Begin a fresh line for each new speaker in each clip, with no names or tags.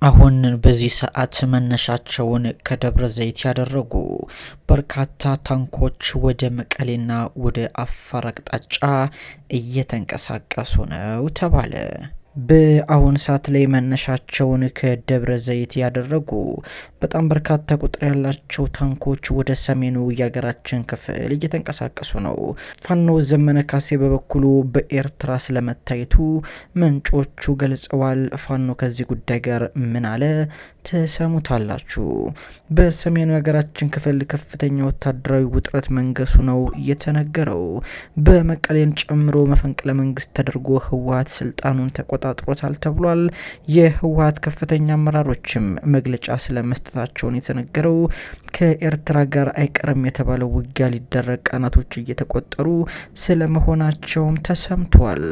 አሁን በዚህ ሰዓት መነሻቸውን ከደብረ ዘይት ያደረጉ በርካታ ታንኮች ወደ መቀሌና ወደ አፋር አቅጣጫ እየተንቀሳቀሱ ነው ተባለ። በአሁን ሰዓት ላይ መነሻቸውን ከደብረ ዘይት ያደረጉ በጣም በርካታ ቁጥር ያላቸው ታንኮች ወደ ሰሜኑ የሀገራችን ክፍል እየተንቀሳቀሱ ነው። ፋኖ ዘመነ ካሴ በበኩሉ በኤርትራ ስለመታየቱ ምንጮቹ ገልጸዋል። ፋኖ ከዚህ ጉዳይ ጋር ምን አለ? ተሰሙታላችሁ። በሰሜኑ የሀገራችን ክፍል ከፍተኛ ወታደራዊ ውጥረት መንገሱ ነው የተነገረው። በመቀሌን ጨምሮ መፈንቅለ መንግስት ተደርጎ ህወሓት ስልጣኑን ተቆጣጥሮታል ተብሏል። የህወሓት ከፍተኛ አመራሮችም መግለጫ ስለመስጠታቸውን የተነገረው። ከኤርትራ ጋር አይቀርም የተባለው ውጊያ ሊደረግ ቀናቶች እየተቆጠሩ ስለመሆናቸውም ተሰምቷል።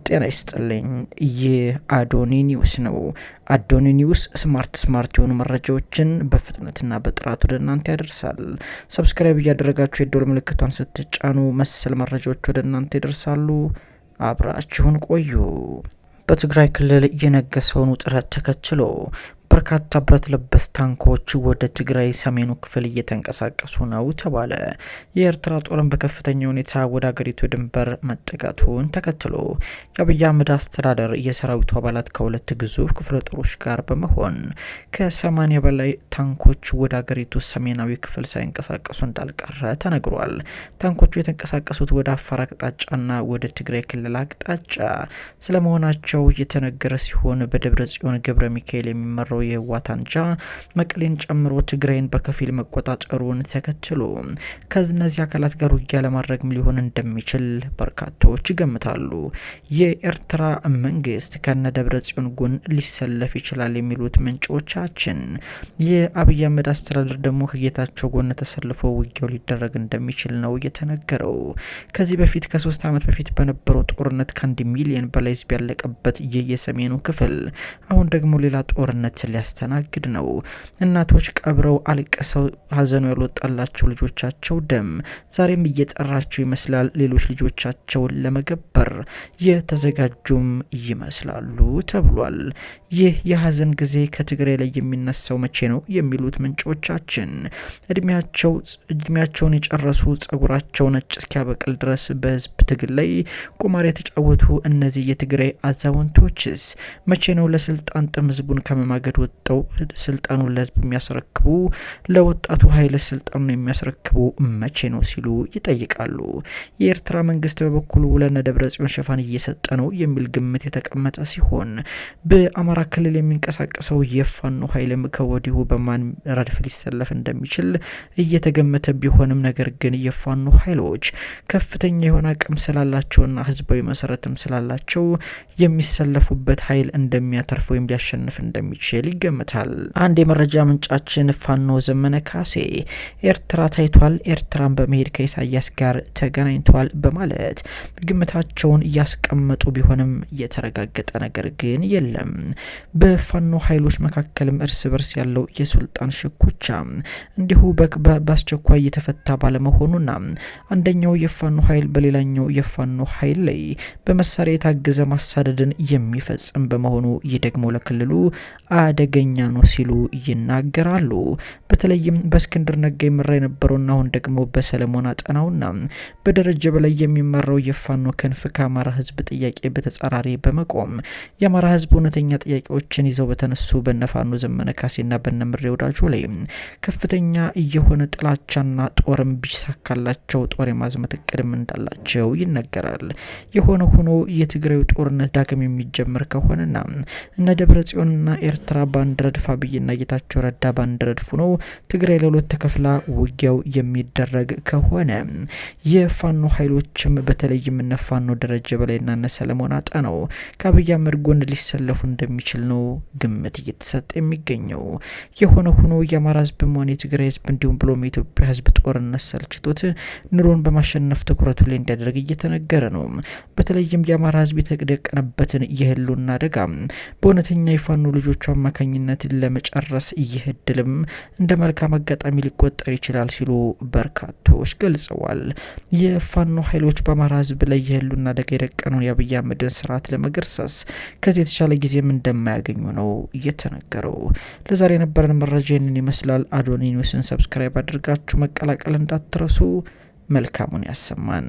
ጤና ይስጥልኝ። ይህ አዶኒ ኒውስ ነው። አዶኒ ኒውስ ስማርት የሆኑ መረጃዎችን በፍጥነትና በጥራት ወደ እናንተ ያደርሳል። ሰብስክራይብ እያደረጋችሁ የደወል ምልክቷን ስትጫኑ መሰል መረጃዎች ወደ እናንተ ይደርሳሉ። አብራችሁን ቆዩ። በትግራይ ክልል የነገሰውን ውጥረት ተከትሎ በርካታ ብረት ለበስ ታንኮች ወደ ትግራይ ሰሜኑ ክፍል እየተንቀሳቀሱ ነው ተባለ። የኤርትራ ጦርን በከፍተኛ ሁኔታ ወደ አገሪቱ ድንበር መጠጋቱን ተከትሎ የአብይ አህመድ አስተዳደር የሰራዊቱ አባላት ከሁለት ግዙፍ ክፍለ ጦሮች ጋር በመሆን ከ80 በላይ ታንኮች ወደ አገሪቱ ሰሜናዊ ክፍል ሳይንቀሳቀሱ እንዳልቀረ ተነግሯል። ታንኮቹ የተንቀሳቀሱት ወደ አፋር አቅጣጫና ወደ ትግራይ ክልል አቅጣጫ ስለመሆናቸው የተነገረ ሲሆን በደብረ ጽዮን ገብረ ሚካኤል የሚመራው የህወሓት አንጃ መቀሌን ጨምሮ ትግራይን በከፊል መቆጣጠሩን ተከትሎ ከነዚህ አካላት ጋር ውጊያ ለማድረግም ሊሆን እንደሚችል በርካቶች ይገምታሉ። የኤርትራ መንግስት ከነ ደብረ ጽዮን ጎን ሊሰለፍ ይችላል የሚሉት ምንጮቻችን፣ የአብይ አህመድ አስተዳደር ደግሞ ከጌታቸው ጎን ተሰልፎ ውጊያው ሊደረግ እንደሚችል ነው የተነገረው። ከዚህ በፊት ከ3 ዓመት በፊት በነበረው ጦርነት ከ1 ሚሊዮን በላይ ህዝብ ያለቀበት የሰሜኑ ክፍል አሁን ደግሞ ሌላ ጦርነት ሊያስተናግድ ነው። እናቶች ቀብረው አልቀሰው ሀዘኑ ያልወጣላቸው ልጆቻቸው ደም ዛሬም እየጠራቸው ይመስላል። ሌሎች ልጆቻቸውን ለመገበር የተዘጋጁም ይመስላሉ ተብሏል። ይህ የሀዘን ጊዜ ከትግራይ ላይ የሚነሳው መቼ ነው የሚሉት ምንጮቻችን፣ እድሜያቸውን የጨረሱ ጸጉራቸው ነጭ እስኪያበቅል ድረስ በህዝብ ትግል ላይ ቁማር የተጫወቱ እነዚህ የትግራይ አዛውንቶችስ መቼ ነው ለስልጣን ጥም ህዝቡን ከመማገድ ወጥተው ስልጣኑን ለህዝብ የሚያስረክቡ? ለወጣቱ ኃይል ስልጣኑን የሚያስረክቡ መቼ ነው ሲሉ ይጠይቃሉ። የኤርትራ መንግስት በበኩሉ ለነ ደብረ ጽዮን ሽፋን እየሰጠ ነው የሚል ግምት የተቀመጠ ሲሆን በአማራ ክልል የሚንቀሳቀሰው የፋኖ ኃይልም ከወዲሁ በማን ረድፍ ሊሰለፍ እንደሚችል እየተገመተ ቢሆንም ነገር ግን የፋኖ ኃይሎች ከፍተኛ የሆነ አቅም ስላላቸውና ህዝባዊ መሰረትም ስላላቸው የሚሰለፉበት ኃይል እንደሚያተርፍ ወይም ሊያሸንፍ እንደሚችል ይገመታል። አንድ የመረጃ ምንጫችን ፋኖ ዘመነ ካሴ ኤርትራ ታይቷል፣ ኤርትራን በመሄድ ከኢሳያስ ጋር ተገናኝቷል በማለት ግምታቸውን እያስቀመጡ ቢሆንም የተረጋገጠ ነገር ግን የለም። በፋኖ ኃይሎች መካከልም እርስ በርስ ያለው የስልጣን ሽኩቻ እንዲሁ በአስቸኳይ የተፈታ ባለመሆኑና አንደኛው የፋኖ ኃይል በሌላኛው የፋኖ ኃይል ላይ በመሳሪያ የታገዘ ማሳደድን የሚፈጽም በመሆኑ ይህ ደግሞ ለክልሉ አደገኛ ነው ሲሉ ይናገራሉ። በተለይም በእስክንድር ነጋ ይመራ የነበረውና አሁን ደግሞ በሰለሞን አጠናውና በደረጀ በላይ የሚመራው የፋኖ ክንፍ ከአማራ ህዝብ ጥያቄ በተጻራሪ በመቆም የአማራ ህዝብ እውነተኛ ጥያቄዎችን ይዘው በተነሱ በነፋኖ ዘመነ ካሴና በነምሬ ወዳጆ ላይ ከፍተኛ የሆነ ጥላቻና ጦርም ቢሳካላቸው ጦር የማዝመት እቅድም እንዳላቸው ይነገራል። የሆነ ሆኖ የትግራዩ ጦርነት ዳግም የሚጀምር ከሆነና እነ ደብረ ጽዮንና ኤርትራ ባንድ ረድፍ አብይና ጌታቸው ረዳ ባንድ ረድፍ ነው ትግራይ ለሁለት ተከፍላ ውጊያው የሚደረግ ከሆነ የፋኖ ኃይሎችም በተለይም እነ ፋኖ ደረጀ በላይና እነ ሰለሞን አጠናው ከአብይ አህመድ ጎን ሊሰለፉ እንደሚችል ነው ግምት እየተሰጠ የሚገኘው። የሆነ ሆኖ የአማራ ህዝብም ሆነ የትግራይ ህዝብ እንዲሁም ብሎም የኢትዮጵያ ህዝብ ጦርነት ሰልችቶት ኑሮን በማሸነፍ ትኩረቱ ላይ እንዲያደርግ እየተነገረ ነው። በተለይም የአማራ ህዝብ የተደቀነበትን የህልውና አደጋ በእውነተኛ የፋኖ ልጆቹ አማካኝነት ለመጨረስ ይህ እድልም እንደ መልካም አጋጣሚ ሊቆጠር ይችላል ሲሉ በርካቶች ገልጸዋል። የፋኖ ኃይሎች በአማራ ህዝብ ላይ የህልውና አደጋ የደቀነውን የአብይ አህመድን ስርዓት ለመገርሰስ ከዚህ የተሻለ ጊዜም እንደማያገኙ ነው እየተነገረው። ለዛሬ የነበረን መረጃ ይህንን ይመስላል። አዶኒ ኒውስን ሰብስክራይብ አድርጋችሁ መቀላቀል እንዳትረሱ። መልካሙን ያሰማን።